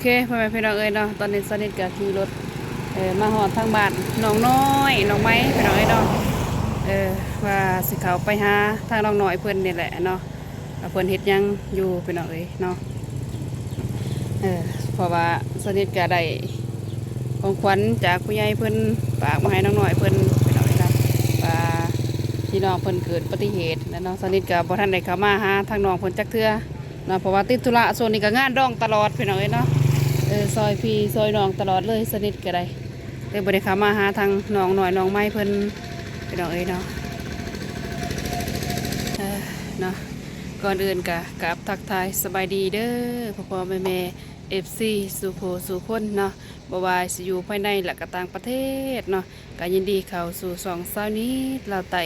เคพ่อแม่พี่น้องเอ้ยเนาะตอนนี้สนิทกับขี่รถมาหอดทางบ้านน้องน้อยน้องไม้พี่น้องเอ้ยเนาะว่าสิเขาไปหาทางน้องน้อยเพิ่นนี่แหละเนาะว่าเพิ่นเฮ็ดหยังอยู่พี่น้องเอ้ยเนาะเพราะว่าสนิทกับได้ของขวัญจากผู้ใหญ่เพิ่นฝากมาให้น้องน้อยเพิ่นพี่น้องเอ้ยเนาะว่าพี่น้องเพิ่นเกิดอุบัติเหตุแล้วเนาะสนิทกับบ่ทันได้เข้ามาหาทางน้องเพิ่นจักเทื่อเนาะเพราะว่าติดธุระส่วนนี้ก็งานร้องตลอดพี่น้องเอ้ยเนาะซอยพี่ซอยน้องตลอดเลยสนิทก็ได้เลยบ่ได้เข้ามาหาทางน้องหน่อยน้องไม้เพิ่นพี่น้องเอ้ยเนาะเนาะก่อนอื่นกะกับทักทายสบายดีเด้อพ่อแม่แม่FC สุโขสุคนเนาะบ่ว่าสิอยู่ภายในและก็ต่างประเทศเนาะก็ยินดีเข้าสู่สองเช้านี้เราไต่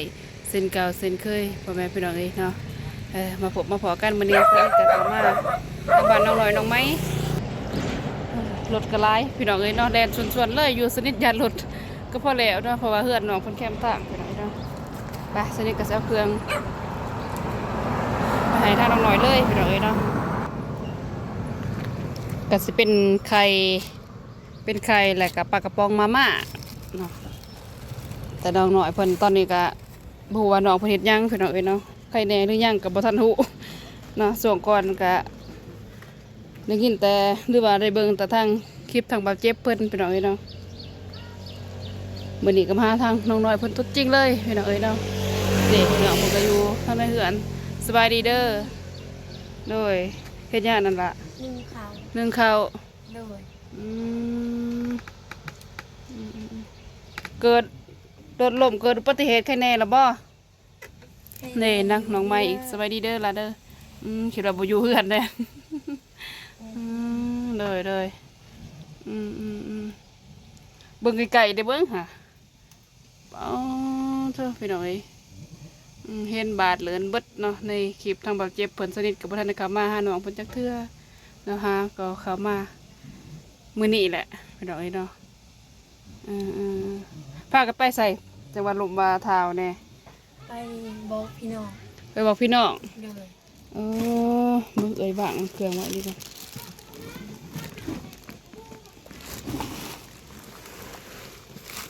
เส้นเก่าเส้นเคยพ่อแม่พี่น้องเอ้ยเนาะมาพบมาพอกันมื้อนี้เพิ่นก็เข้ามาบ้านน้องหน่อยน้องไม้รถกระไรพี่น้องเอ้ยเนาะแดนส่วนๆเลยอยู่สนิทยานรถก็พอแล้วเนาะเพราะว่าเฮือนน้องเพิ่นแคมป์ต่างพี่น้องเนาะไปสนิทก็สิเอาเครื่องมาให้ทางน้องหน่อยเลยพี่น้องเอ้ยเนาะก็สิเป็นไข่และกับปลากระป๋องมาม่าเนาะแต่น้องหน่อยเพิ่นตอนนี้ก็บ่ฮู้ว่าน้องเพิ่นเฮ็ดหยังพี่น้องเอ้ยเนาะไข่แน่หรือยังก็บ่ทันฮู้เนาะช่วงก่อนก็ได้ยินแต่หรือว่าได้เบิ่งแต่ทางคลิปทางบ่าวเจ็บเพิ่นพี่น้องเอ้ยเนาะมื้อนี้ก็มาทางน้องน้อยเพิ่นตัวจริงเลยพี่น้องเอ้ยเนาะเด็กน้องเพิ่นก็อยู่ทางในเฮือนสบายดีเด้อโดยเฮ็ดหยังนั่นล่ะนึ่งข้าวโดยอืมเกิดรถล้มเกิดอุบัติเหตุใครแน่ล่ะบ่นี่นักน้องใหม่อีกสบายดีเด้อล่ะเด้อคิดว่าบ่อยู่เฮือนเด้เลยเบิ่งไกลๆเด้เบิ่งค่ะอ๋อเธอพี่น้องเอ้ยเห็นบาดเหลือนเบิดเนาะในคลิปทางแบบเจ็บเพิ่นสนิทกับบ่ทันได้เข้ามาหาน้องเพิ่นจักเทื่อเนาะฮะก็เข้ามามื้อนี้แหละพี่น้องเอ้ยเนาะพากันไปใส่จังหวัดลมว่าทาวแน่ไปบอกพี่น้องไปบอกพี่น้องเลยมึงเอ้ยบ้างเครื่องไว้ดีกว่า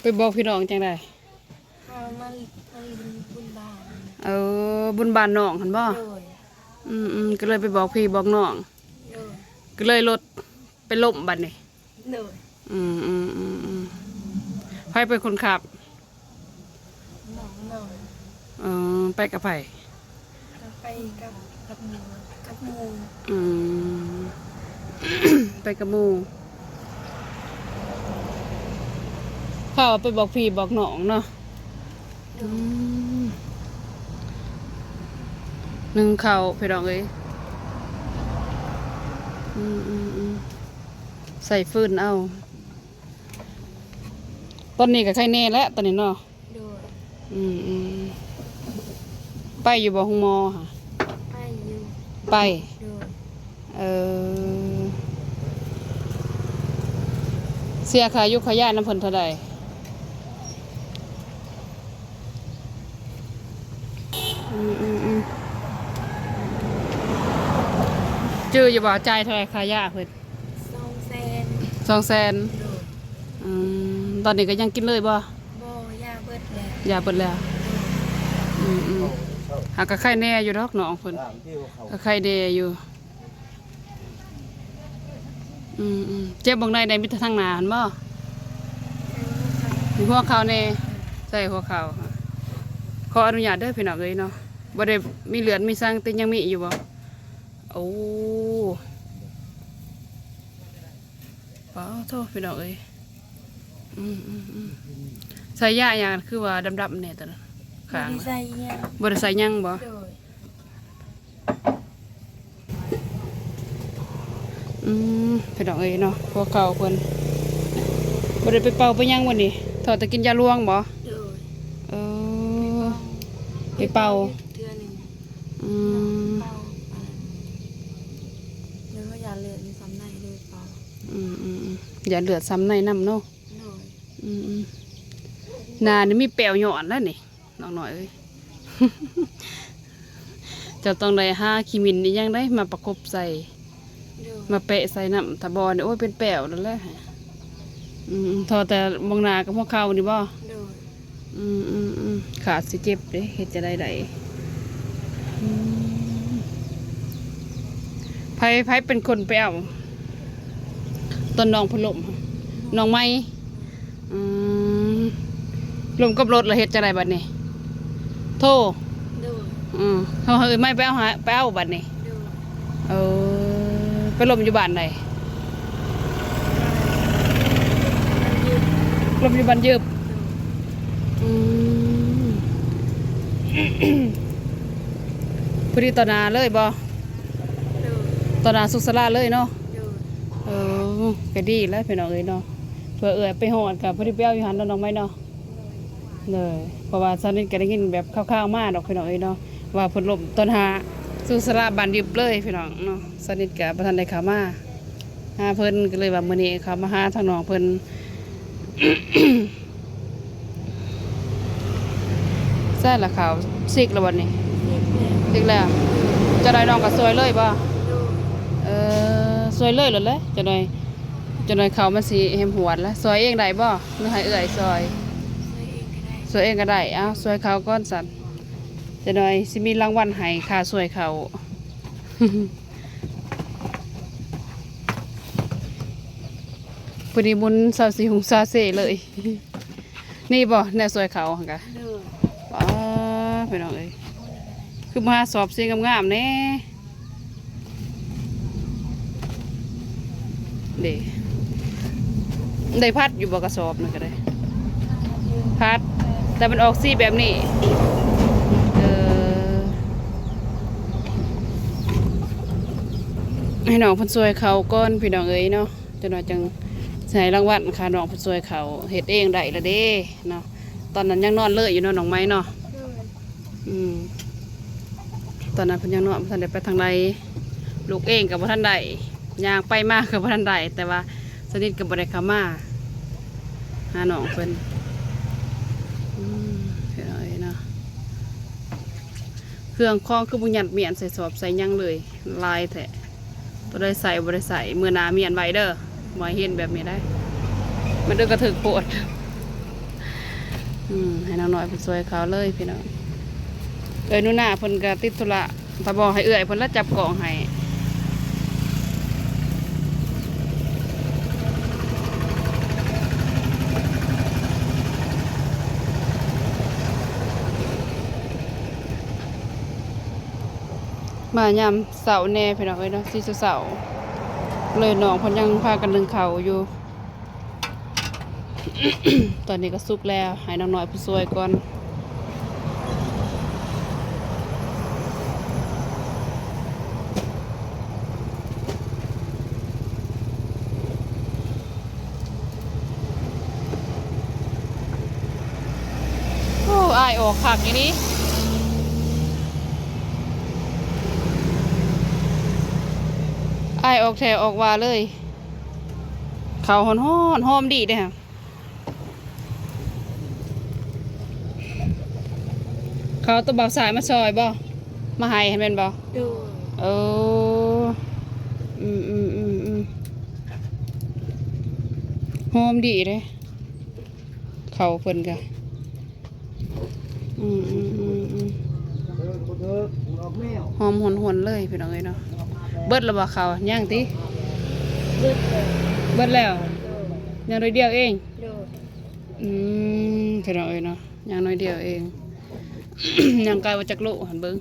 ไปบอกพี่น้องจังไดมาบุญบานบุญบานน้องหันบ่ก็เลยไปบอกพี่บอกน้องก็เลยรถไปล้มบัดนี่ไผเป็นคนขับน้องไปกับไผไปกับหมูไปกับหมูเขาไปบอกพี่บอกน้องเนาะนึ่งข้าวพี่น้องเอ้ยใส่ฟืนเอาตอนนี้กับไข่แน่แล้วตอนนี้เนาะไปอยู่บ่ห้องหมอค่ะไปอยู่ไปเสียค่ายุคขยะน้ำเพิ่นเท่าใดจื้ออยู่บ่จ่ายเท่าไหร่ค่ายาเพิ่น200,000ตอนนี้ก็ยังกินเลยบ่ยาเบิดแล้วยาเบิดแล้วหากะไข่แน่อยู่ดอกน้องเพิ่นก็ไข่แน่อยู่เจ็บบ่งใดได้มีแต่ทางหน้าหั่นบ่มีหัวเข่าแน่ใส่หัวเข่าขออนุญาตเด้อพี่น้องเอ้ยเนาะบ่ได้มีเลือดมีซังแต่ยังมีอยู่บ่โอ้ป้าโทษพี่น้องเอ้ยใส่ยาอย่างคือว่าดำๆเนี่ยตอนนั้นข้างบริใส่ยังบ่พี่น้องเอ้ยเนาะพวกเก่าเพิ่นบริไปเป่าไปยังวันนี้ถอดตะกินยาลวงบ่ไปเป่าอย่าเลือดซ้ำในเลยเปล่าอย่าเลือดซ้ำในน้ำเนาะนานี่มีแปวหย่อนแล้วนี่น้องหน่อยเอ้ยจะต้องได้5 ขีมินนี่ยังได้มาประกบใส่ โดย มาเปะใส่น้ำถ้าบ่เนี่ยโอ้ยเป็นแป้วนั่นแหละทอแต่มองหน้ากับพวกเขานี่บ่ โดย ขาดสิเจ็บเด้เฮ็ดจะได้ไอืมไผเป็นคนไปเอาต้นน้องเพนลมน้องไม้อืมลมกับรถแล้วเฮ็ดจะได้บัดนี้โทร โดย เฮาไม่ไปเอาบัดนี้ โดย เออไปลมอยู่บ้านใด มันยืด ลมอยู่บ้านยืบ โดย อืม พอดีต่อหนาเลยบ่ โดย ต่อหนาสุขสลาเลยเนาะ โดย เออก็ดีแล้วพี่น้องเอ้ยเนาะเพื่อไปหอดกับพอดีไปเอาอยู่หันแล้วน้องไหมเนาะเลยเพราะว่าตอนนี้ก็ได้ยินแบบคร่าวๆมาดอกพี่น้องเอ้ยเนาะว่าผลลมต้นหาสุขสลาบานดิบเลยพี่น้องเนาะสนิทกับประธานได้ข่าวมาหาเพิ่นก็เลยว่ามื้อนี้เขามาหาทางน้องเพิ่น ใช่ละข่าวซิกแล้ววันนี้ เด็กแล้ว ซิกแล้วจะได้น้องก็สวยเลยบ่ โดย สวยเลยเหรอเลยจะหน่อยเขามันสิเห็มหวนแล้วซอยเองได้บ่หรือให้เอื่อยซอย ใส่เองก็ได้ ซอยเองก็ได้อ้าวซอยเขาก้อนสันจะหน่อยสิมีรางวัลให้ค่าซอยเขา ปุริบุญซาสิหุงซาเซเลย นี่บ่แน่ซอยเขาหั่นกะ โดย ป้าพี่น้องเอ้ยคือมาสอบเสียงงามๆแน่เด้ได้พัดอยู่บ่กระสอบนั่นก็ได้ พัดแต่มันออกสีแบบนี้เออให้น้องเพิ่นช่วยเขาก่อนพี่น้องเอ้ยเนาะจังหน่อยจังสิให้รางวัลค่ะน้องเพิ่นช่วยเขาเฮ็ดเองได้ละเด้เนาะตอนนั้นยังนอนเลยอยู่เนาะน้องไม้เนาะ โดย ตอนนั้นเพิ่นยังนอนบ่ทันได้ไปทางใดลูกเองก็บ่ทันได้ย่างไปมาก็บ่ทันได้แต่ว่าสนิทก็บ่ได้เข้ามาหาน้องเพิ่นพี่น้องเอ้ยเนาะ เครื่องคล้องคือบุญยัดเมียนใส่สอบใส่หยังเลยลายแท้ตัวได้ใส่บ่ได้ใส่เมื่อหนาเมียนไว้เด้อบ่ให้เห็นแบบนี้ได้ มันเด้อกระถึกโปวดให้นางน้อยเพิ่นช่วยเขาเลยพี่น้องเอ้ยนู่นน่ะเพิ่นก็ติดธุระถ้าบอกให้เอื้อยเพิ่นละจับกล่องให้มายามเสาร์แน่พี่น้องเอ้ยเนาะสิเสาร์เลยน้องเพิ่นยังพากันนึ่งข้าวอยู่ ตอนนี้ก็สุกแล้วให้น้องน้อยผู้ช่วยก่อนโอ้อายออกคักอย่างนี้อายออกแถวออกว่าเลยเขาวหอนๆหอมดีเด้อค่ะเขาตัวเบาสายมาซอยบ่มาให้แม่นบ่ โดย เออหอมดีเลยเขาเพิ่นกะหอมหวนๆเลยพี่น้องเอ้ยเนาะเบิดแล้วบ่เขาย่างติ เบิดเลย เบิดแล้ว โดย ย่างน้อยเดียวเอง โดย พี่น้องเอ้ยเนาะย่างน้อยเดียวเอง ย่างไกลว่าจักโลหันเบิ่ง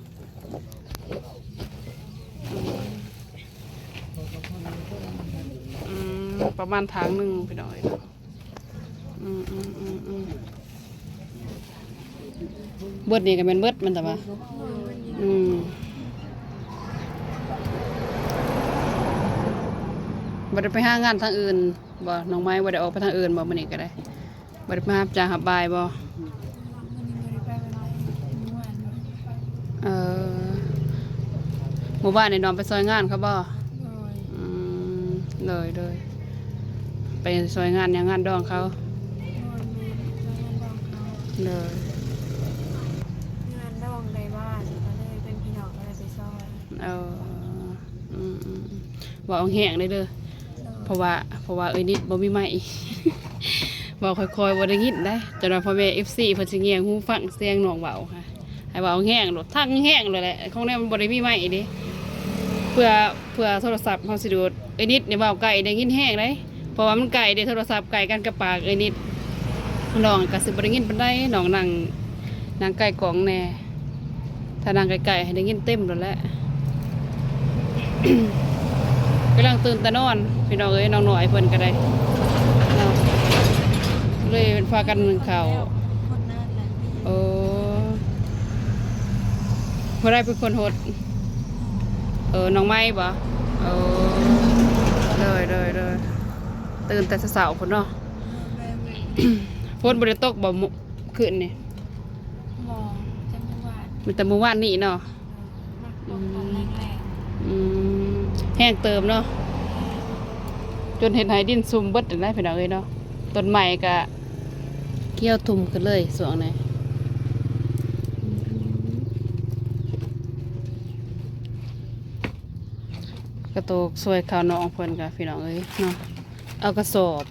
ประมาณทางหนึงพี่น้องเอ้ยเนาะเบิดนี่ก็แม่นเบิดมันแต่ว่าบ่ได้ไปหางานทางอื่นบ่น้องไม้บ่ได้ออกไปทางอื่นบ่มื้อนี้ก็ได้บ่ได้มารับจ้างหับบายบ่ มันยังไม่ได้ไปวันไหนเมื่อวานนี้ไป เออหมู่บ้านนี่นอนไปซอยงานเขาบ่ โดย เลยไปซอยงานอย่างงานดองเขา นอนเมนแล้วงานดองเขา เลย งานดองในบ้านก็เลยเป็นพี่น้องก็เลยไปซอย เออ ว่าเอาแห้งได้เด้อเพราะว่าเอ้ยนิดบ่มีไม้ บอกค่อยๆบ่ได้ยินได้จนว่าพ่อแม่ FC เพิ่นสิเงียงหูฟังเสียงน้องเว้าค่ะให้เว้าแห้งโลดทั้งแห้งเลยแหละของแนวมันบ่ได้มีไม้เด้เพื่อโทรศัพท์เฮาสิดูดเอ้ยนิดนี่เว้าไกลได้ยินแห้งได้เพราะว่ามันไกลเด้โทรศัพท์ไกลกันกับปากเอ้ยนิดน้องก็สิบ่ได้ยินปานใดน้องนั่งใกล้กล่องแน่ถ้านั่งไกลๆให้ได้ยินเต็มโลดแหละ กำลังตื่นแต่นอนพี่น้องเอ้ยน้องหน่อยเพิ่นก็ได้เนาะเลยพากันนึ่งข้าว คนหน้าแหละ โอ้บ่ได้เป็นคนโหดน้องไม้บ่เลยตื่นแต่เช้าๆพุ่นเนาะ ฝนบ่ได้ตกบ่คืนนี่ มองจังหวัด มีแต่เมื่อวานนี้เนาะ ตอนแรก อืมแห้งเติมเนาะจนเห็นไหดินซุ่มเบิดได้พี่น้องเอ้ยเนาะต้นใหม่ก็เกี่ยวทุ่มขึ้นเลยส่วงนี้กระโตกสวยข้าวน้องเพิ่นกับพี่น้องเอ้ยเนาะเอากระสอบ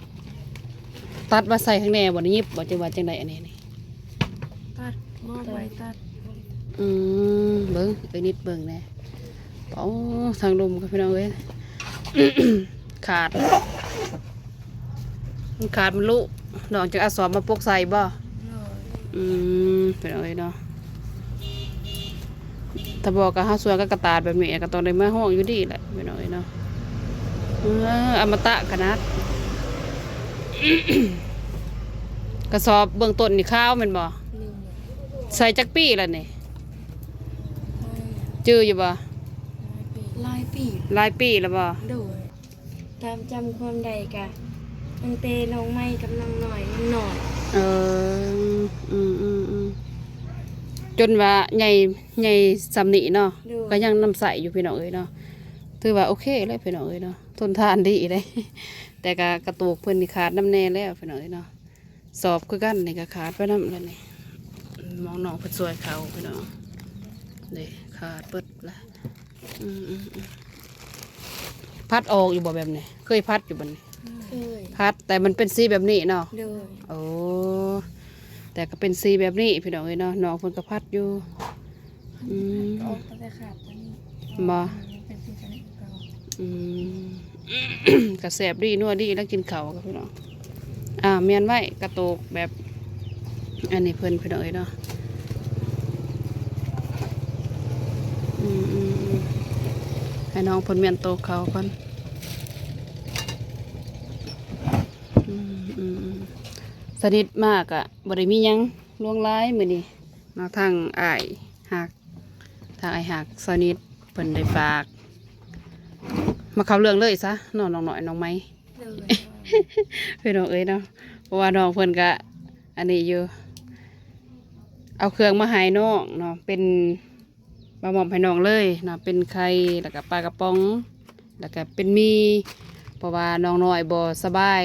ตัดมาใส่ข้างในบ่ได้ยิบบ่จังว่าจังไดอันนี้นี่ ๆตัดมอบไว้ตัด เบิ่งเอ้ยนิดเบิ่งแหน่เป๋าทางลมกับพี่น้องเอ้ย ขาดมันลุน้องจะเอาสอบมาปกใส่บ่ เลย เป็นอะไรเนาะถ้าบอกกับห้าส่วนก็กระตาดแบบนี้ก็ต้องได้มาห้องอยู่ดีแหละเป็นอะไรเนาะอมตะขนาด กระสอบเบื้องต้นนี่ข้าวแมันบ่ ลืม ใส่จักปี้แล้วนี่จื้ออยู่บ่ ลายปี หลายปีแล้วบ่ โดยตามจำความใดกะน้องเตน้องไม้กับน้องหน่อยหน่อย เออจนว่าใหญ่สำนีเนาะก็ยังน้ำใสอยู่พี่น้องเอ้ยเนาะถือว่าโอเคเลยพี่น้องเอ้ยเนาะทนทานดีเลย แต่ก็กระตูกเพิ่นนี่ขาดน้ำแน่แล้วพี่น้องเอ้ยเนาะสอบคือกันนี่ก็ขาดไปน้ำแล้วนี่มองน้องเพิ่นสวยเขาพี่น้องนี่ขาดเปิดละพัดออกอยู่บ่แบบนี้เคยพัดอยู่บ่นี่ เคย พัดแต่มันเป็นสีแบบนี้เนาะ โดย โอ้แต่ก็เป็นสีแบบนี้พี่น้องเอ้ยเนาะน้องเพิ่นก็พัดอยู่ออกตั้งแต่ขาดตัวนี้ บ่ เป็นสีสันเก่า อืม กระแสบดีนัวดีแล้วกินข้าวกับพี่น้องเมียนไว้กระโตกแบบอันนี้เพิ่นพี่น้องเอ้ยเนาะให้น้องเพิ่นเมียนโตเขาก่อนสนิทมากอ่ะบ่ได้มีหยังล่วงร้ายมื้อนี้เนาะทางอ้ายหักสนิทเพิ่นได้ฝาก มาเข้าเรื่องเลยซะน้องหน่อยน้องไม้ เลย พี่น้องเอ้ยเนาะเพราะว่าน้องเพิ่นก็อันนี้อยู่เอาเครื่องมาให้น้องเนาะเป็นบะหม่อมให้น้องเลยเนาะเป็นไข่แล้วก็ปลากระป๋องแล้วก็เป็นมีเพราะว่าน้องน้อยบ่สบาย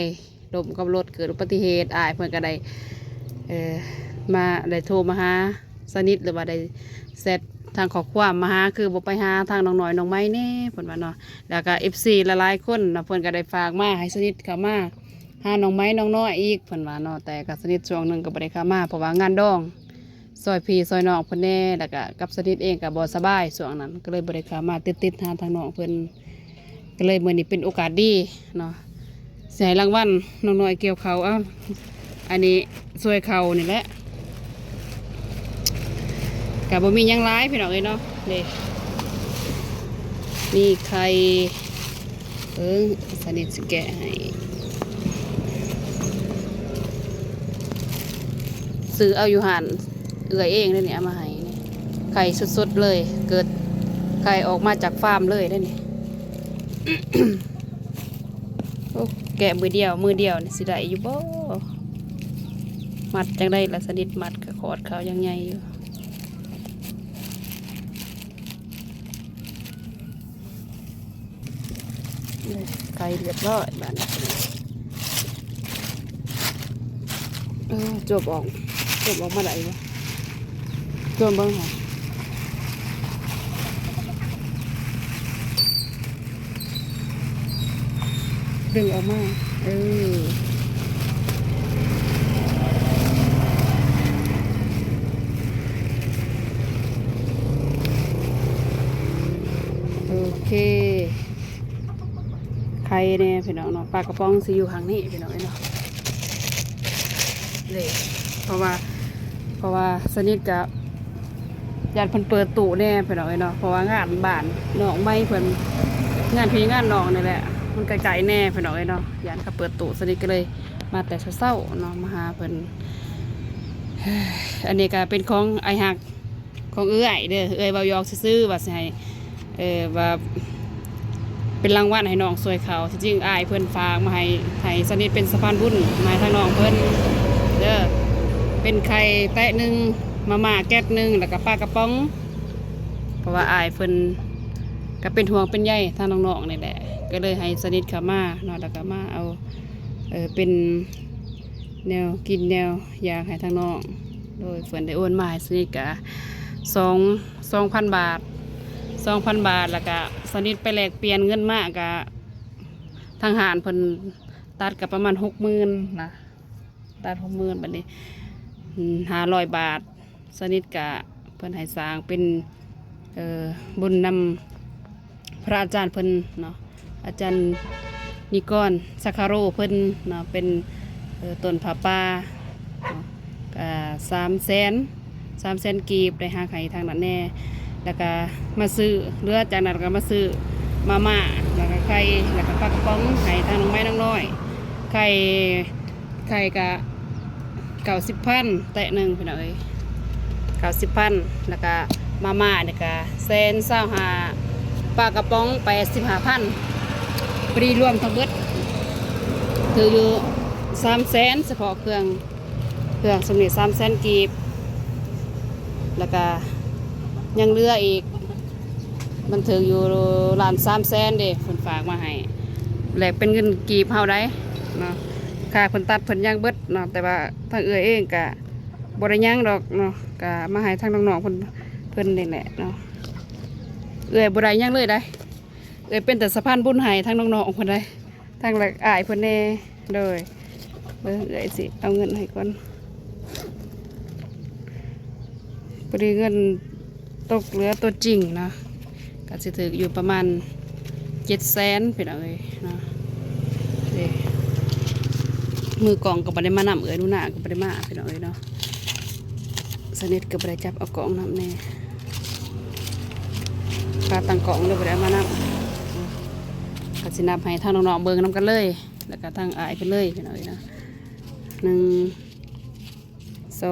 ลมกับรถเกิดอุบัติเหตุอ้ายเพิ่นก็ได้มาได้โทรมาหาสนิทหรือว่าได้เซตทางขอความมาหาคือบ่ไปหาทางน้องน้อยน้องไม้แน่เพิ่นว่าเนาะแล้วก็ FC หลายๆคนเนาะเพิ่นก็ได้ฝากมาให้สนิทเข้ามาหาน้องไม้น้องน้อยอีกเพิ่นว่าเนาะแต่ก็สนิทช่วงหนึงก็บ่ได้เข้ามาเพราะว่างานดองซอยพี่ซอยน้องเพิ่นแน่แล้วก็กับสนิทเองก็บ่สบายช่วงนั้นก็เลยบ่ได้เข้ามาติดหาทางน้องเพิ่นก็เลยมื้อนี้เป็นโอกาสดีเนาะสิให้รางวัลน้องน้อยเกี่ยวเขาอันนี้ซวยเขานี่แหละกับบ่มีหยังร้ายพี่น้องเอ้ยเนาะนี่มีไข่สนิทสิแกะให้ซื้อเอาอยู่หันเอื่อยเองเลยเนี่ยเอามาให้นี่ไข่สดๆเลยเกิดไข่ออกมาจากฟาร์มเลยได้นี่ โอ้แกะมือเดียวนี่สิได้อยู่บ่มัดจังได้ละสนิทมัดกับขอดเขายังไงอยู่ไก่เรียบร้อยบ้านนี้จบออกมาได้บ่จบเบิ่งหรอ ดึงออกมาเออโอเคไข่เนี่ยพี่น้องเนาะปลากระป๋องสิอยู่ข้างนี้พี่น้องเนาะเลยเพราะว่าสนิทกับญาติเพิ่นเปิดตู้แน่พี่น้องเนาะเพราะว่างานบ้านน้องไม่เพิ่นงานพี่งานน้องนี่แหละมันไกลๆแน่พี่น้องเนาะญาติเขาเปิดตู้สนิทก็เลยมาแต่เช้าๆเนาะมาหาเพิ่น อันนี้ก็เป็นของไอหักของเอื้อยเด้อเอื้อยเบายอกซื้อๆว่าสิให้ว่าเป็นรางวัลให้น้องสวยเขาที่จริงอ้ายเพิ่นฝากมาให้สนิทเป็นสะพานบุญมาให้ทางน้องเพิ่นเด้อเป็นไข่แตะหนึ่งมาม่าแก๊สหนึ่งแล้วก็ปลากระป๋องเพราะว่าอ้ายเพิ่นก็เป็นห่วงเป็นใยทางน้องๆนี่แหละก็เลยให้สนิทเขามาเนาะแล้วก็มาเอาเป็นแนวกินแนวอยากให้ทางน้องโดยเพิ่นได้โอนมาให้สนิทกะ2,000 บาท2,000 บาทแล้วก็สนิทไปแลกเปลี่ยนเงินมากกะทางหารเพิ่นตัดกับประมาณ 60,000 นะตัด 60,000 บัดนี้500 บาทสนิทกะเพิ่นให้สร้างเป็นบุญนำพระอาจารย์เพิ่นเนาะอาจารย์นิกรสักคาโรเพิ่นเนาะเป็นต้นผาป่า300,000 กีบได้หาไข่ทางนั้นแน่แล้วก็มาซื้อเรือจากนั้นก็มาซื้อมาม่าแล้วก็ไข่แล้วก็ปลากระป๋องไข่ทางน้องไม้น้องน้อยไข่กะ90,000แตะหนึ่งพี่น้องเอ้ย90,000แล้วก็มาม่าเนี่ยก็125,000ปลากระป๋อง85,000พอดีรวมทั้งเบิดถืออยู่300,000เฉพาะเครื่องสมเด็จ300,000 กีบแล้วก็ยังเหลืออีกมันถืออยู่1,300,000เด้เพิ่นฝากมาให้แลกเป็นเงินกีบเฮาได้เนาะค่าเพิ่นตัดเพิ่นยังเบิดเนาะแต่ว่าทางเอื้อยเองก็บ่ได้ยังดอกเนาะก็มาให้ทางน้องๆเพิ่นนี่แหละเนาะเอื้อยบ่ได้ยังเลยได้เอื้อยเป็นแต่สะพานบุญให้ทางน้องๆเพิ่นได้ทางอ้ายเพิ่นแน่โดยเบิ่งเอื้อยสิเอาเงินให้ก่อนพอดีเงินตกเหลือตัวจริงนะก็สิถืออยู่ประมาณ700,000พี่น้องเอ้ยนะมือกล่องก็บ่ได้มานำเอ้ยนู่นน่ะก็บ่ได้มาพี่น้องเอ้ยเนาะสนิทก็บ่ได้จับเอากล่องนำแน่ค่าตั้งกล่องเลยบ่ได้มานำก็สินับให้ทางน้องๆเบิ่งนำกันเลยแล้วก็ทางอ้ายเพิ่นเลยพี่น้องเอ้ยนะ1 2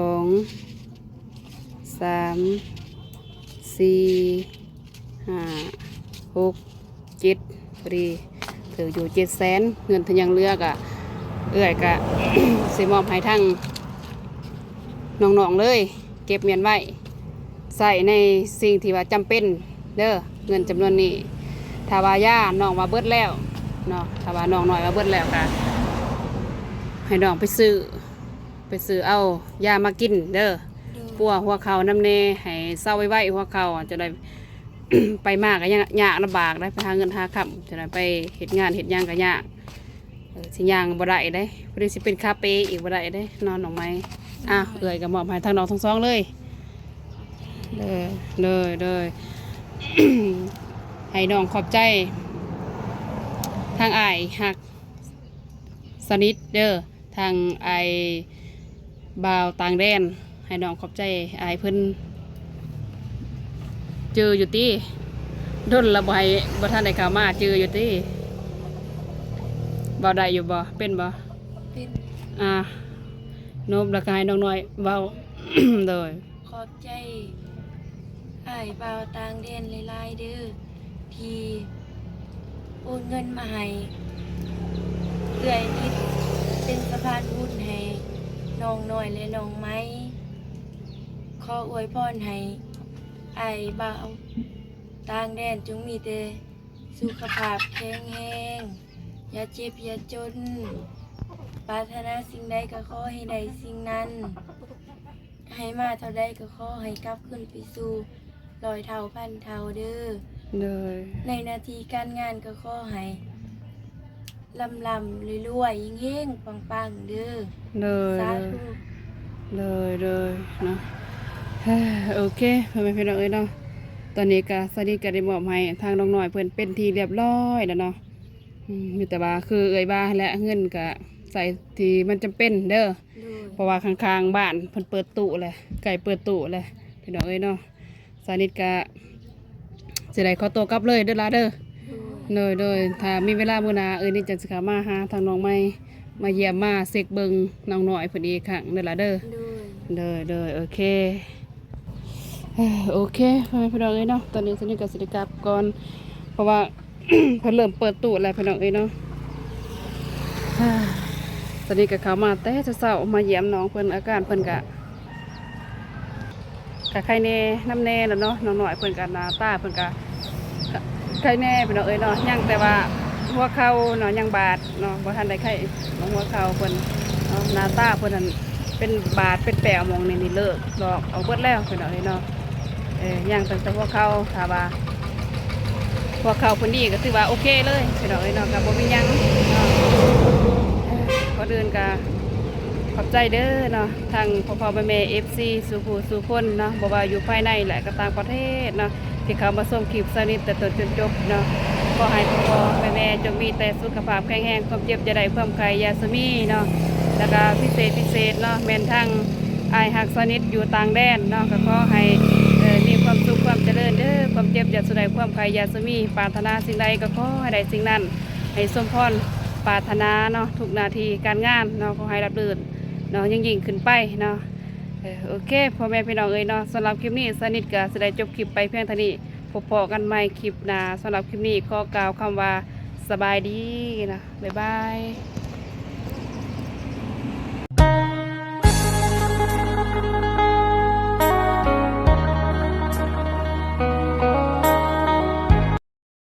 3 4 5 6 7พอดีถืออยู่700,000เงินทยังเลือกอ่ะเอื้อยกะ สิมอบให้ทั้งน้องๆเลยเก็บเงินไว้ใส่ในสิ่งที่ว่าจำเป็นเด้อเงินจำนวนนี้ถ้าว่าย่าน้องมาเบิดแล้วเนาะถ้าว่าน้องน้อยมาเบิดแล้วก็ให้น้องไปซื้อเอายามากินเด้อปัวหัวเข่าน้ำเนให้เศร้าไว้หัวเข่าจะได้ ไปมากก็ยังยากลำบากได้ไปหาเงินหาคำจะได้ไปเหตุงานเหตุย่างก็ยากสิย่างบ่ได้ได้พอดีสิเป็นคาเฟ่อีกบ่ได้ได้นอนหนองไม้เอื่อยกับหมอบให้ทางน้องทั้งสองเลยเลย ให้น้องขอบใจทางอ้ายหักสนิทเด้อทางอ้ายบ่าวต่างแดนให้น้องขอบใจอ้ายเพิ่นเจออยู่ที่ดนละบ่ให้บ่ทันได้เข้ามาเจออยู่ที่บ่ได้อยู่บ่เป็นบ่เป็นโนบแล้วก็ให้น้องน้อยเว้า โดยขอบใจอ้ายบ่าวต่างแดนหลายๆเด้อที่โอนเงินมาให้เอื้อยนิดเป็นสะพานบุญให้น้องน้อยและน้องไม้ขออวยพรให้อ้ายบ่าวต่างแดนจงมีแต่สุขภาพแข็งแรงอย่าเจ็บอย่าจนปรารถนาสิ่งใดก็ขอให้ได้สิ่งนั้นให้มาเท่าใดก็ขอให้กลับขึ้นไปสู่100 เท่าพันเท่าเด้อในหน้าที่การงานก็ขอให้ ลำลำรวยๆเฮงๆปังๆเด้อ เลย สาธุ เลยเนาะ โอเคพ่อแม่พี่น้องเอ้ยเนาะตอนนี้ก็สวัสดีก็ได้มอบให้ทางน้องน้อยเพิ่นเป็นที่เรียบร้อยแล้วเนาะมีแต่ว่าคือเอ่ยบ้าและเงินก็ใส่ที่มันจำเป็นเด้อ โดย เพราะว่าข้างๆบ้านเพิ่นเปิดตู้เลยไก่เปิดตู้เลยพี่น้องเอ้ยเนาะสานิทก็สิได้ขอตัวกลับเลยเด้อล่ะเด้อ โดยถ้ามีเวลามื้อหน้านี่จะสิเข้ามาหาทางน้องใหม่มาเยี่ยมมาเซ็กเบิ่งน้องน้อยเพิ่นอีกครั้งเด้อล่ะเด้อ โดย โอเคโอเคพ่อแม่พี่น้องเอ้ยเนาะตอนนี้สนิทกับสิริกลับก่อนเพราะว่า เพิ่นเริ่มเปิดตู้แล้วพี่น้องเอ้ยเนาะตอนนี้ก็เข้ามาแต่เช้าๆมาเยี่ยมน้องเพิ่นอาการเพิ่นกะไข้แน่น้ำแน่แล้วเนาะน้องหน่อยเพิ่นกะหน้าตาเพิ่นกะไข้แน่พี่น้องเอ้ยเนาะยังแต่ว่าหัวเข่าเนาะยังบาดเนาะบ่ทันได้ไข้น้องหัวเข่าเพิ่นเนาะหน้าตาเพิ่นนั่นเป็นบาดเป็นแผลมองนี่เลิกดอกเอาเบิดแล้วพี่น้องเอ้ยเนาะยังตั้งแต่หัวเข่าถ้าว่าหัวเข่าเพิ่นดีก็ถือว่าโอเคเลยพี่น้องเอ้ยเนาะก็บ่มีหยังเนาะก็เดินกะขอบใจเด้อเนาะทางพ่อแม่ FC สู่ผู้สู่คนเนาะบ่ว่าอยู่ภายในและก็ต่างประเทศเนาะที่เขามาส่งคลิปสนิทแต่ต้นจนจบเนาะขอให้พ่อแม่จงมีแต่สุขภาพแข็งแรงความเจ็บจะได้ความไข้ยาสมีเนาะแล้วก็พิเศษเนาะแม่นทั้งอายหักสนิทอยู่ต่างแดนเนาะก็ขอให้มีความสุขความเจริญเด้อความเจ็บอย่าสุดใดความไข้ยาสมีปรารถนาสิ่งใดก็ขอให้ได้สิ่งนั้นให้สมพรปรารถนาเนาะทุกนาทีการงานเนาะขอให้รับรื่นเนาะยิ่งขึ้นไปเนาะโอเคพ่อแม่พี่น้องเอ้ยเนาะสำหรับคลิปนี้สนิทก็จะได้จบคลิปไปเพียงเท่านี้พบกันใหม่คลิปหน้าสำหรับคลิปนี้ขอกล่าวคำว่าสบายดีนะบ๊ายบาย